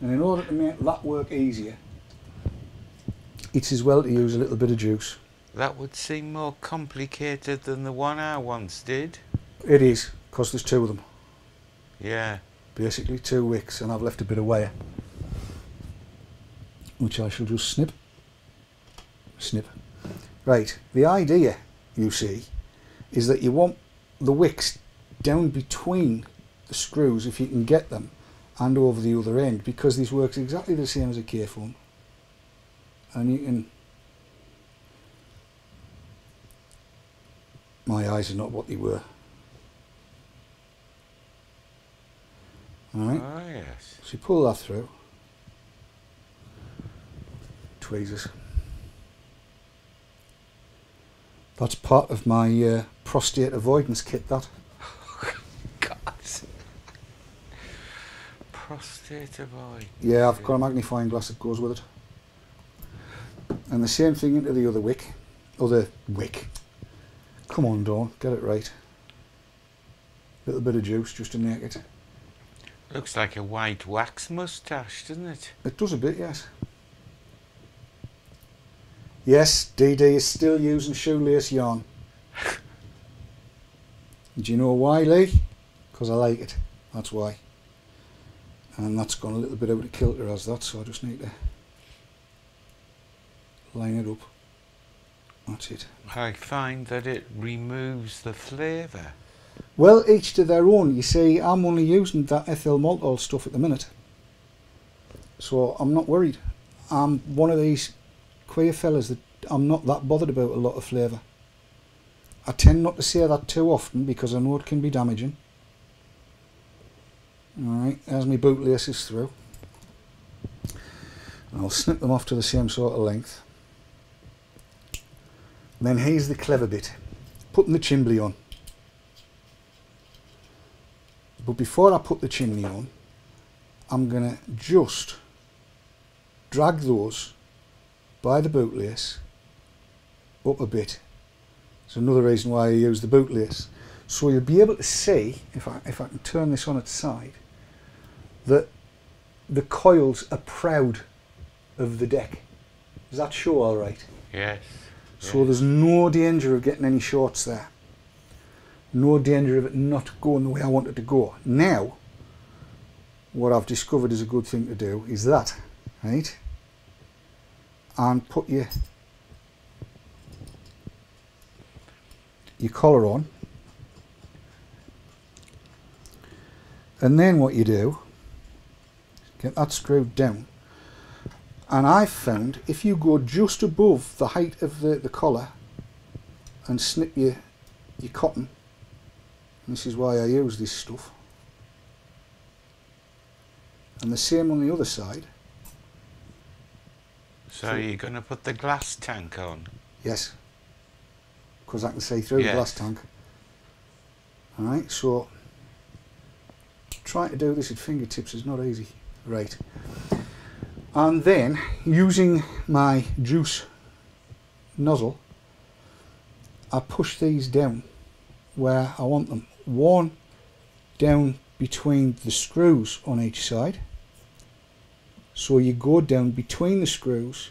And in order to make that work easier, it's as well to use a little bit of juice. That would seem more complicated than the one I once did. It is, because there's 2 of them. Yeah. Basically 2 wicks, and I've left a bit of wire, which I shall just snip. Right, the idea, you see, is that you want the wicks down between the screws, if you can get them, and over the other end, because this works exactly the same as a K-foam. And you can... My eyes are not what they were. Alright, Oh, yes. so you pull that through. Tweezers. That's part of my prostate avoidance kit, that. God. Prostate avoid. Yeah, I've got a magnifying glass that goes with it. And the same thing into the other wick. Other wick. Come on, Dawn, get it right. Little bit of juice just to make it. Looks like a white wax moustache, doesn't it? It does a bit, yes. Yes, DD is still using shoelace yarn. Do you know why, Lee? Because I like it. That's why. and that's gone a little bit out of kilter as that, so I just need to line it up. That's it. I find that it removes the flavour. Well, each to their own. You see, I'm only using that ethyl maltol stuff at the minute, so I'm not worried. I'm one of these queer fellas that I'm not that bothered about a lot of flavour. I tend not to say that too often because I know it can be damaging. Alright, there's my bootlaces through. I'll snip them off to the same sort of length. And then here's the clever bit, putting the chimney on. But before I put the chimney on, I'm going to just drag those by the bootlace up a bit. It's another reason why I use the bootlace. So you'll be able to see, if I can turn this on its side, that the coils are proud of the deck. Does that show all right? Yes. So there's no danger of getting any shorts there. No danger of it not going the way I want it to go. Now, what I've discovered is a good thing to do is that, right? And put your collar on. And then what you do, get that screwed down. And I've found if you go just above the height of the collar and snip your cotton, this is why I use this stuff, and the same on the other side. So you're going to put the glass tank on? Yes, because I can see through the glass tank. Alright, so trying to do this at fingertips is not easy. Right. And then, using my juice nozzle, I push these down where I want them. One down between the screws on each side. So you go down between the screws.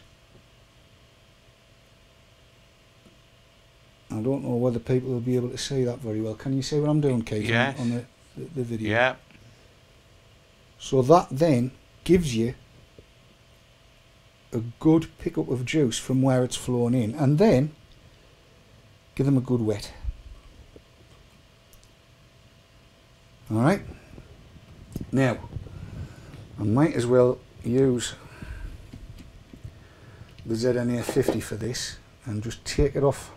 I don't know whether people will be able to see that very well. Can you see what I'm doing, Kate, yes. on the video? Yeah. So that then gives you a good pickup of juice from where it's flown in, and then give them a good wet. Alright, now I might as well use the ZNA50 for this and just take it off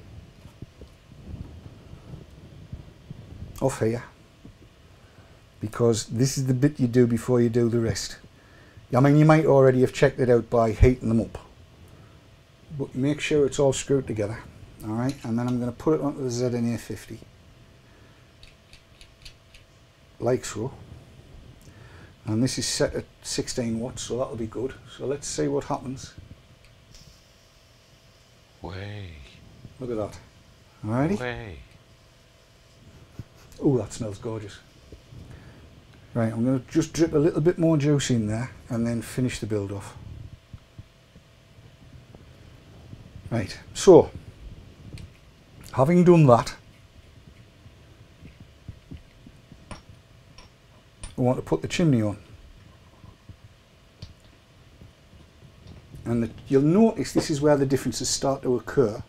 here, because this is the bit you do before you do the rest. I mean, you might already have checked it out by heating them up, but make sure it's all screwed together. Alright, and then I'm going to put it onto the ZNA50 like so, and this is set at 16 watts, so that'll be good. So let's see what happens. Way. Look at that. Alrighty. Way. Oh, that smells gorgeous. Right, I'm going to just drip a little bit more juice in there and then finish the build off. Right, so having done that, I want to put the chimney on. And you'll notice this is where the differences start to occur.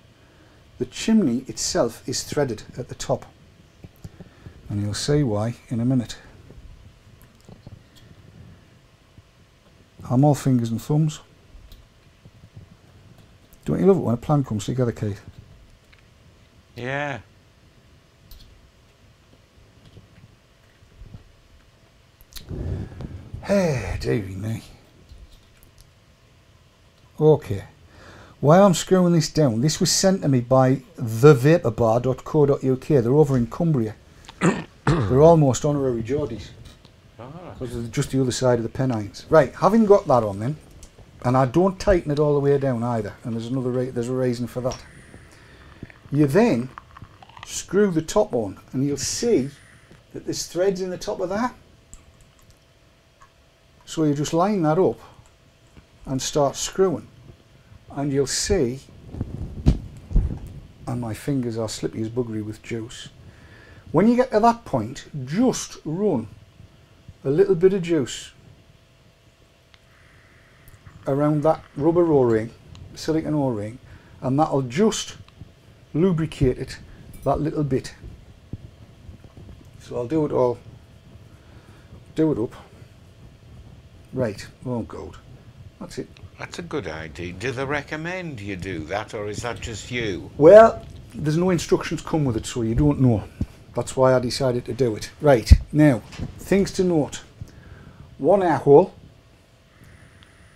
The chimney itself is threaded at the top, and you'll see why in a minute. I'm all fingers and thumbs. Don't you love it when a plan comes together, Kate? Yeah. Hey, dearie me. Okay. While I'm screwing this down, this was sent to me by thevaporbar.co.uk. They're over in Cumbria. They're almost honorary Geordies, because they're just the other side of the Pennines. Right, having got that on then, and I don't tighten it all the way down either, and there's a reason for that. You then screw the top on, and you'll see that there's threads in the top of that. So you just line that up and start screwing, and you'll see, and my fingers are slippy as buggery with juice. When you get to that point, just run a little bit of juice around that rubber O-ring, silicone O-ring, and that'll just lubricate it that little bit. So I'll do it all, do it up. Right, oh God, that's it. That's a good idea. Do they recommend you do that, or is that just you? Well, there's no instructions come with it, so you don't know. That's why I decided to do it. Right, now, things to note. 1 air hole,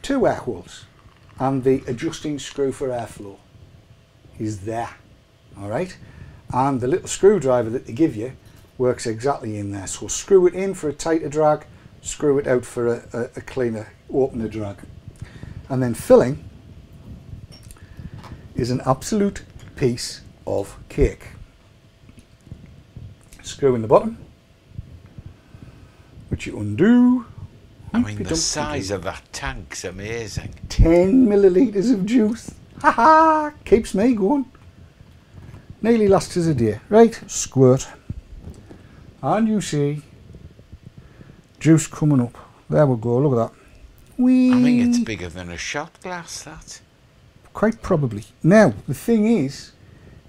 2 air holes, and the adjusting screw for airflow is there. Alright, and the little screwdriver that they give you works exactly in there. So screw it in for a tighter drag, screw it out for a cleaner, opener drag. And then filling is an absolute piece of cake. Screw in the bottom, which you undo. I mean, the size of that tank's amazing. 10 millilitres of juice. Ha ha! Keeps me going. Nearly lasts us a day. Right, squirt. And you see juice coming up. There we go, look at that. Whee! I mean, it's bigger than a shot glass, that. Quite probably. Now, the thing is,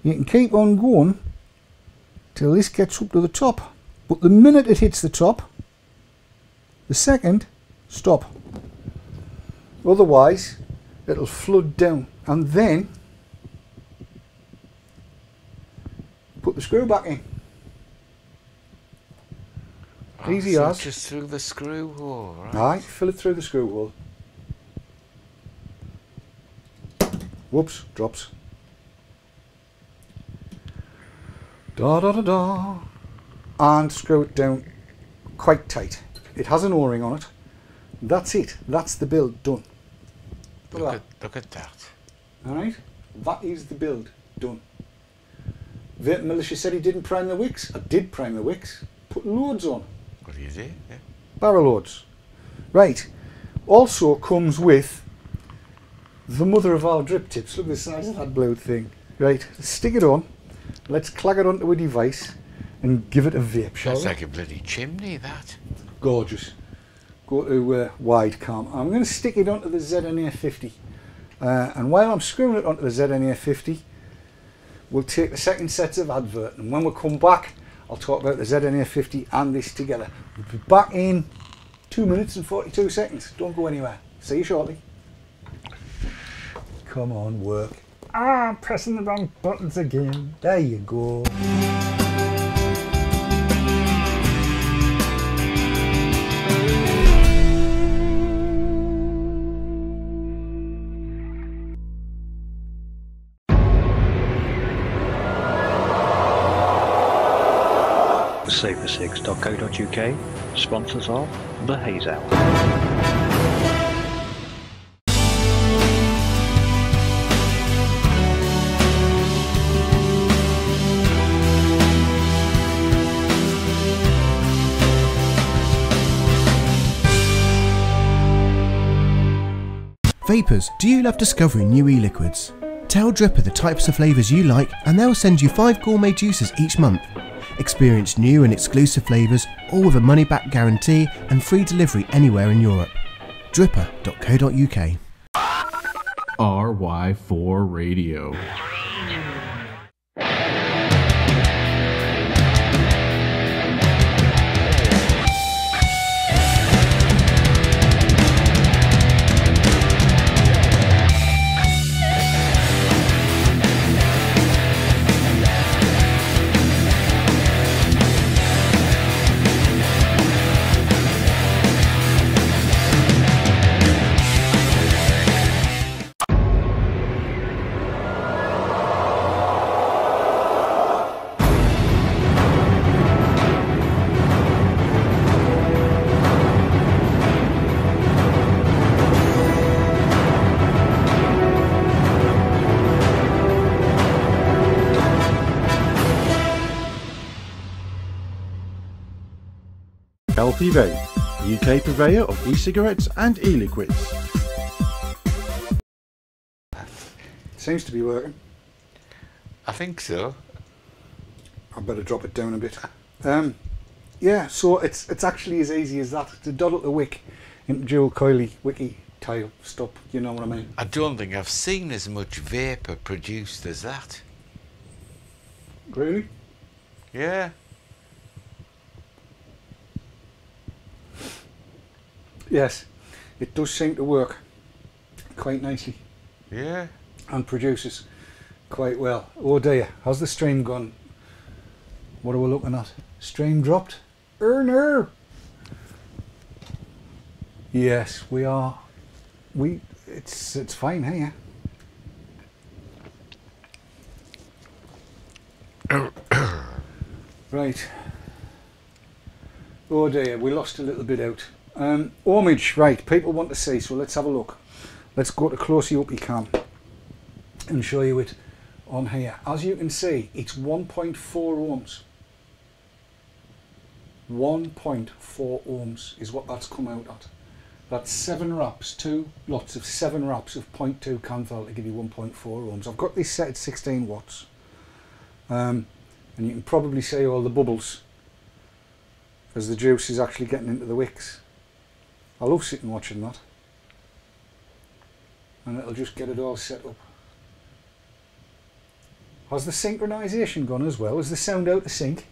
you can keep on going till this gets up to the top. But the minute it hits the top, the second, stop. Otherwise, it'll flood down. And then, put the screw back in. Oh, Easy so as. just through the screw hole, right? Aye, fill it through the screw hole. Whoops, drops. Da da da da. And screw it down quite tight. It has an O-ring on it. That's it. That's the build done. Look at that. Alright? That is the build done. Vape Militia said he didn't prime the wicks. I did prime the wicks. Put loads on. What do you do? Yeah. Barrel loads. Right. Also comes with the mother of all drip tips. Look at the size of that blue thing. Right. Stick it on. Let's clag it onto a device and give it a vape, shall we? That's like a bloody chimney, that. Gorgeous. Go to wide cam. I'm going to stick it onto the ZNA50. And while I'm screwing it onto the ZNA50, we'll take the second sets of advert. And when we come back, I'll talk about the ZNA50 and this together. We'll be back in 2 minutes and 42 seconds. Don't go anywhere. See you shortly. Come on, work. Ah, I'm pressing the wrong buttons again. There you go. Safercigs.co.uk, sponsors of the Haze Hour. Vapers, do you love discovering new e-liquids? Tell Dripper the types of flavours you like and they'll send you 5 gourmet juices each month. Experience new and exclusive flavours, all with a money-back guarantee and free delivery anywhere in Europe. Dripper.co.uk. RY4 Radio. LP Vape, UK purveyor of e-cigarettes and e-liquids. Seems to be working. I think so. I better drop it down a bit. Yeah, so it's actually as easy as that. To doddle the wick into dual coily wicky tile, stop, you know what I mean? I don't think I've seen as much vapour produced as that. Really? Yeah. Yes, it does seem to work quite nicely Yeah. and produces quite well. Oh dear, how's the stream gone? What are we looking at? Stream dropped? No. Yes, we are. It's fine here. Right. Oh dear, we lost a little bit out. Ohmage, right, people want to see, so let's have a look. Let's go to close you up you can and show you it on here. As you can see, it's 1.4 ohms. 1.4 ohms is what that's come out at. That's 7 wraps, 2 lots of 7 wraps of 0.2 canthal to give you 1.4 ohms. I've got this set at 16 watts. And you can probably see all the bubbles as the juice is actually getting into the wicks. I love sitting watching that. And it'll just get it all set up. Has the synchronisation gone as well? Is the sound out of sync?